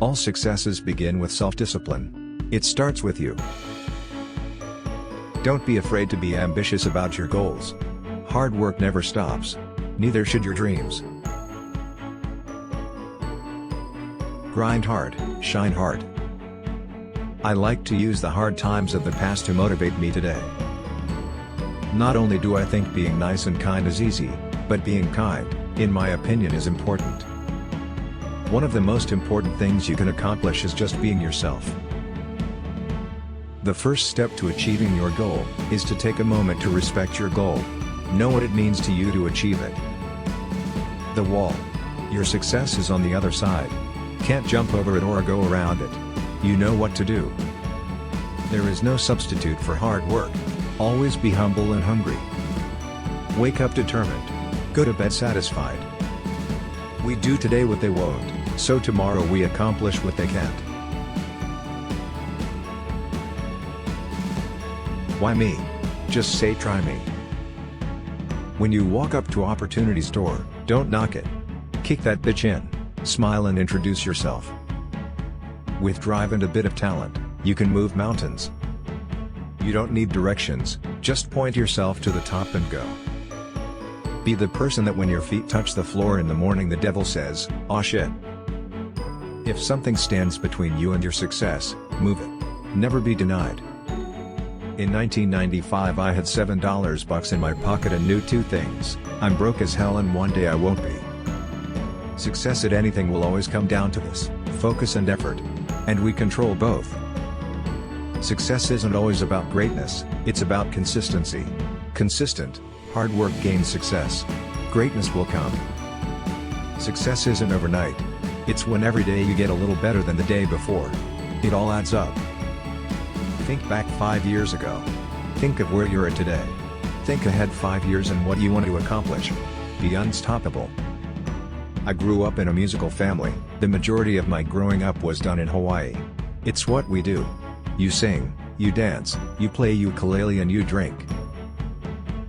All successes begin with self-discipline. It starts with you. Don't be afraid to be ambitious about your goals. Hard work never stops. Neither should your dreams. Grind hard, shine hard. I like to use the hard times of the past to motivate me today. Not only do I think being nice and kind is easy, but being kind, in my opinion, is important. One of the most important things you can accomplish is just being yourself. The first step to achieving your goal is to take a moment to respect your goal. Know what it means to you to achieve it. The wall. Your success is on the other side. Can't jump over it or go around it. You know what to do. There is no substitute for hard work. Always be humble and hungry. Wake up determined. Go to bed satisfied. We do today what they won't, so tomorrow we accomplish what they can't. Why me? Just say try me. When you walk up to opportunity's door, don't knock it. Kick that bitch in, smile and introduce yourself. With drive and a bit of talent, you can move mountains. You don't need directions, just point yourself to the top and go. Be the person that when your feet touch the floor in the morning the devil says, "Aw shit." If something stands between you and your success, move it. Never be denied. In 1995 I had $7 in my pocket and knew two things: I'm broke as hell and one day I won't be. Success at anything will always come down to this, focus and effort. And we control both. Success isn't always about greatness, it's about consistency. Consistent, hard work gains success. Greatness will come. Success isn't overnight. It's when every day you get a little better than the day before. It all adds up. Think back 5 years ago. Think of where you're at today. Think ahead 5 years and what you want to accomplish. Be unstoppable. I grew up in a musical family. The majority of my growing up was done in Hawaii. It's what we do. You sing, you dance, you play ukulele and you drink.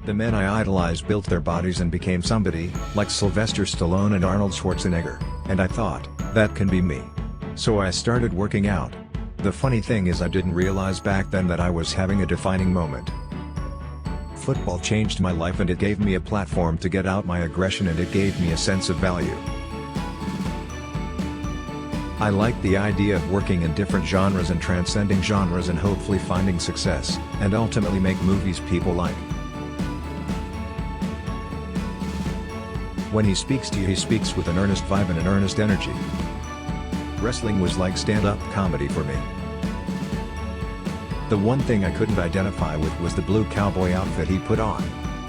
The men I idolized built their bodies and became somebody, like Sylvester Stallone and Arnold Schwarzenegger, and I thought, that can be me. So I started working out. The funny thing is I didn't realize back then that I was having a defining moment. Football changed my life and it gave me a platform to get out my aggression and it gave me a sense of value. I like the idea of working in different genres and transcending genres and hopefully finding success, and ultimately make movies people like. When he speaks to you he speaks with an earnest vibe and an earnest energy. Wrestling was like stand-up comedy for me. The one thing I couldn't identify with was the blue cowboy outfit he put on.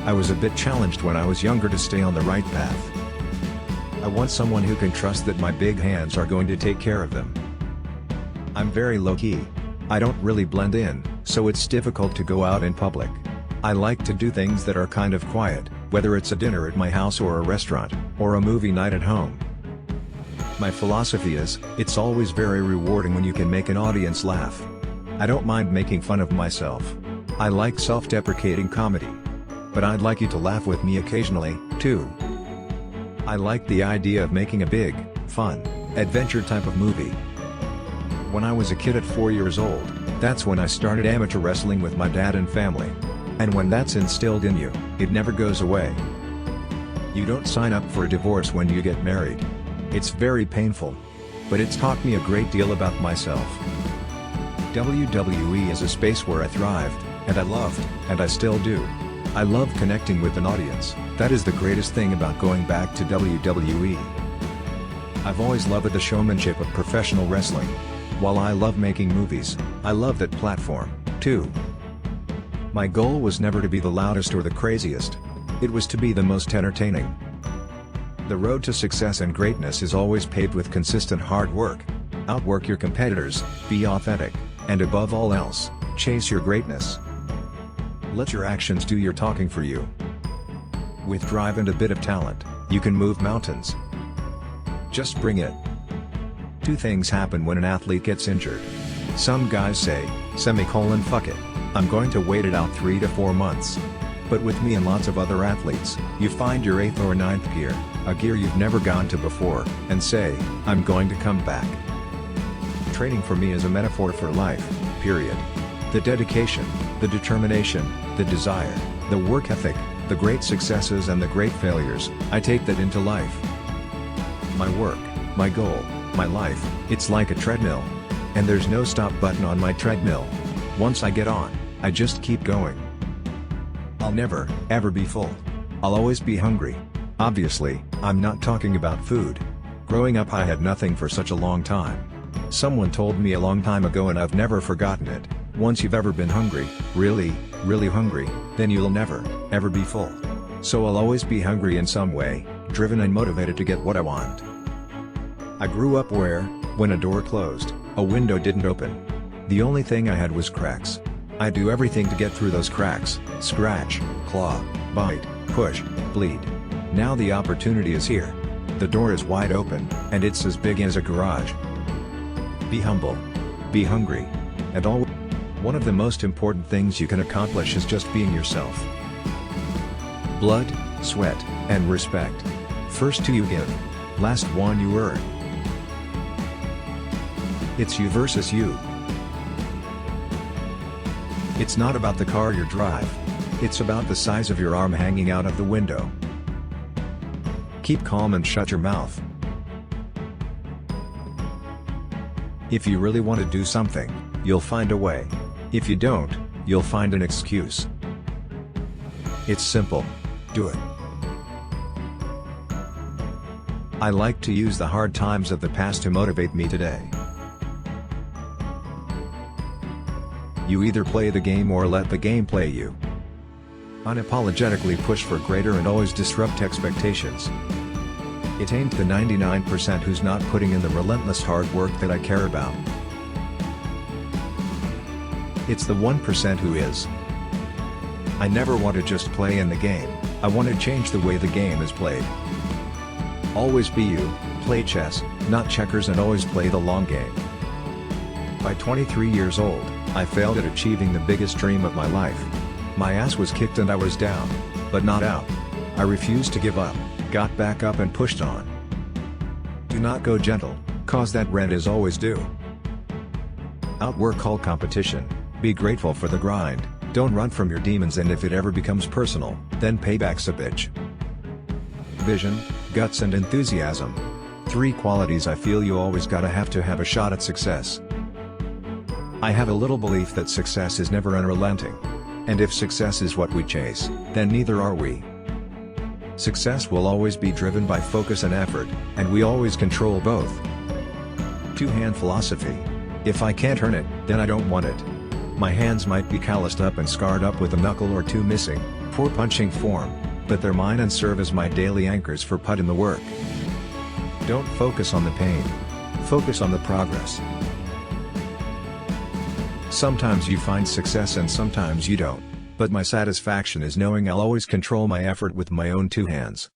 I was a bit challenged when I was younger to stay on the right path. I want someone who can trust that my big hands are going to take care of them. I'm very low-key. I don't really blend in, so it's difficult to go out in public. I like to do things that are kind of quiet, whether it's a dinner at my house or a restaurant, or a movie night at home. My philosophy is, it's always very rewarding when you can make an audience laugh. I don't mind making fun of myself. I like self-deprecating comedy. But I'd like you to laugh with me occasionally, too. I like the idea of making a big, fun, adventure type of movie. When I was a kid at 4 years old, that's when I started amateur wrestling with my dad and family. And when that's instilled in you, it never goes away. You don't sign up for a divorce when you get married. It's very painful. But it's taught me a great deal about myself. WWE is a space where I thrived, and I loved, and I still do. I love connecting with an audience. That is the greatest thing about going back to WWE. I've always loved the showmanship of professional wrestling. While I love making movies, I love that platform, too. My goal was never to be the loudest or the craziest. It was to be the most entertaining. The road to success and greatness is always paved with consistent hard work. Outwork your competitors, be authentic, and above all else, chase your greatness. Let your actions do your talking for you. With drive and a bit of talent, you can move mountains. Just bring it. Two things happen when an athlete gets injured. Some guys say, fuck it, I'm going to wait it out 3 to 4 months. But with me and lots of other athletes, you find your 8th or 9th gear, a gear you've never gone to before, and say, I'm going to come back. training for me is a metaphor for life, period. The dedication, the determination, the desire, the work ethic, the great successes and the great failures, I take that into life. My work, my goal, my life, it's like a treadmill. And there's no stop button on my treadmill. Once I get on, I just keep going. I'll never, ever be full. I'll always be hungry. Obviously, I'm not talking about food. Growing up I had nothing for such a long time. Someone told me a long time ago and I've never forgotten it, once you've ever been hungry, really, really hungry, then you'll never, ever be full. So I'll always be hungry in some way, driven and motivated to get what I want. I grew up where, when a door closed, a window didn't open. The only thing I had was cracks. I do everything to get through those cracks, scratch, claw, bite, push, bleed. Now the opportunity is here. The door is wide open, and it's as big as a garage. Be humble. Be hungry. And always. One of the most important things you can accomplish is just being yourself. Blood, sweat, and respect. First two you give. Last one you earn. It's you versus you. It's not about the car you drive. It's about the size of your arm hanging out of the window. Keep calm and shut your mouth. If you really want to do something, you'll find a way. If you don't, you'll find an excuse. It's simple. Do it. I like to use the hard times of the past to motivate me today. You either play the game or let the game play you. Unapologetically push for greater and always disrupt expectations. It ain't the 99% who's not putting in the relentless hard work that I care about. It's the 1% who is. I never want to just play in the game, I want to change the way the game is played. Always be you, play chess, not checkers, and always play the long game. By 23 years old, I failed at achieving the biggest dream of my life. My ass was kicked and I was down, but not out. I refused to give up, got back up and pushed on. Do not go gentle, cause that rent is always due. Outwork all competition, be grateful for the grind, don't run from your demons, and if it ever becomes personal, then payback's a bitch. Vision, guts and enthusiasm. 3 qualities I feel you always gotta have to have a shot at success. I have a little belief that success is never unrelenting. And if success is what we chase, then neither are we. Success will always be driven by focus and effort, and we always control both. 2-hand philosophy. If I can't earn it, then I don't want it. My hands might be calloused up and scarred up with a knuckle or two missing, poor punching form, but they're mine and serve as my daily anchors for put in the work. Don't focus on the pain. Focus on the progress. Sometimes you find success and sometimes you don't, but my satisfaction is knowing I'll always control my effort with my own 2 hands.